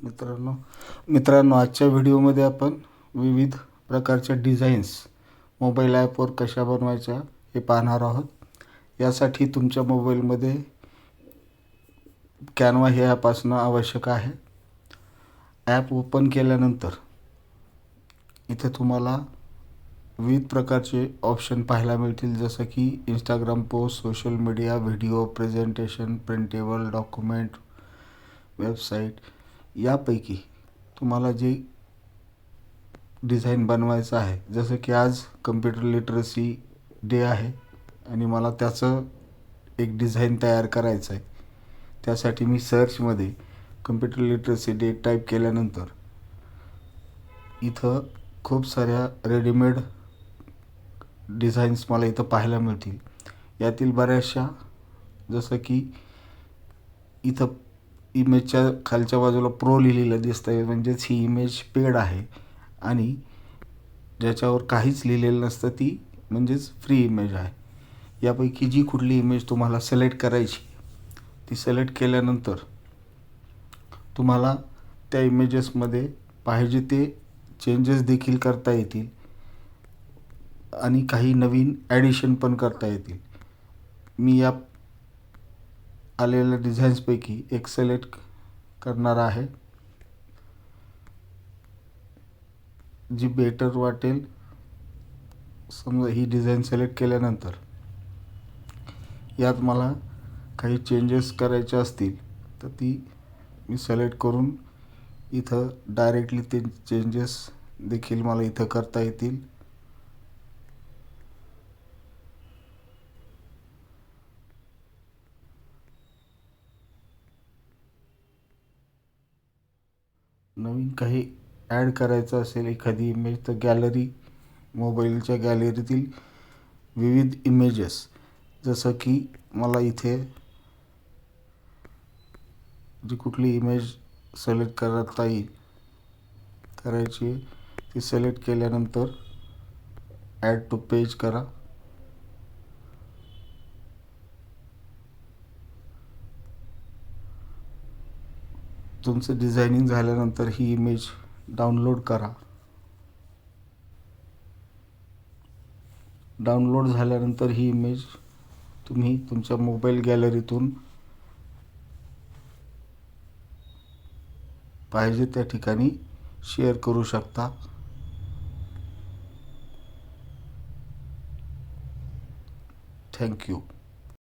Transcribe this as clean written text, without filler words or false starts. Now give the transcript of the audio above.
मित्रांनो आजच्या व्हिडिओमध्ये आपण विविध प्रकारच्या डिझाईन्स मोबाईल ॲपवर कशा बनवायच्या हे पाहणार आहोत. यासाठी तुमच्या मोबाईलमध्ये कॅनवा हे ॲप असणं आवश्यक आहे. ॲप ओपन केल्यानंतर इथे तुम्हाला विविध प्रकारचे ऑप्शन पाहायला मिळतील, जसं की Instagram post, social media, video, presentation, printable, document, website. यापैकी तुम्हाला जे डिझाईन बनवायचं आहे, जसं की आज कम्प्युटर लिटरसी डे आहे आणि मला त्याचं एक डिझाईन तयार करायचं आहे. त्यासाठी मी सर्चमध्ये कम्प्युटर लिटरसी डे टाईप केल्यानंतर इथं खूप साऱ्या रेडीमेड डिझाईन्स मला इथं पाहायला मिळतील. यातील बऱ्याचशा, जसं की इथं इमेजच्या खालच्या बाजूला प्रो लिहिलेलं दिसतं आहे, म्हणजेच ही इमेज पेड आहे. आणि ज्याच्यावर काहीच लिहिलेलं नसतं ती म्हणजेच फ्री इमेज आहे. यापैकी जी कुठली इमेज तुम्हाला सिलेक्ट करायची, ती सिलेक्ट केल्यानंतर तुम्हाला त्या इमेजेसमध्ये पाहिजे ते चेंजेस देखील करता येतील आणि काही नवीन ॲडिशन पण करता येतील. मी या आलेल्या डिझाईन्सपैकी एक सिलेक्ट करणार आहे, जी बेटर वाटेल. समजा ही डिझाईन सिलेक्ट केल्यानंतर यात मला काही चेंजेस करायचे असतील तर ती मी सिलेक्ट करून इथं डायरेक्टली ते चेंजेस देखील मला इथं करता येतील. नवीन काही ॲड करायचं असेल एखादी इमेज तर मोबाईलच्या गॅलरीतील विविध इमेजेस, जसं की मला इथे जी कुठली इमेज सिलेक्ट करायची ती सिलेक्ट केल्यानंतर ॲड टू पेज करा. तुमचं डिझायनिंग झाल्यानंतर ही इमेज डाउनलोड करा. डाउनलोड झाल्यानंतर ही इमेज तुम्ही तुमच्या मोबाईल गॅलरीतून पाहिजे त्या ठिकाणी शेअर करू शकता. थँक्यू.